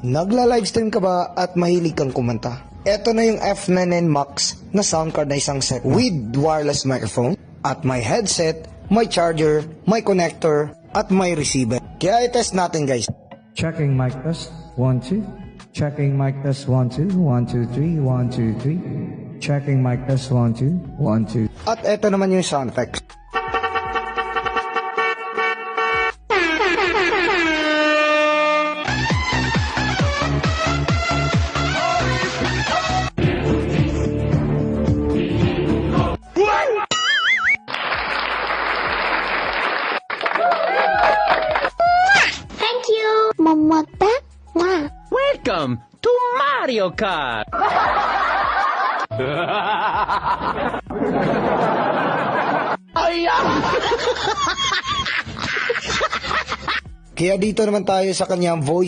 Nagla-livestream ka ba at mahilig kang kumanta? Ito na yung F99 Max na sound card na isang set with wireless microphone at may headset, may charger, may connector at may receiver. Kaya i-test natin guys. Checking mic test 1 2. Checking mic test 1 2 1 2 3 1 2 3. Checking mic test 1 2 1 2. At ito naman yung sound effects. Thank you, Mamata. Mwah. Welcome to Mario Kart! Kaya dito naman tayo sa kanyang voice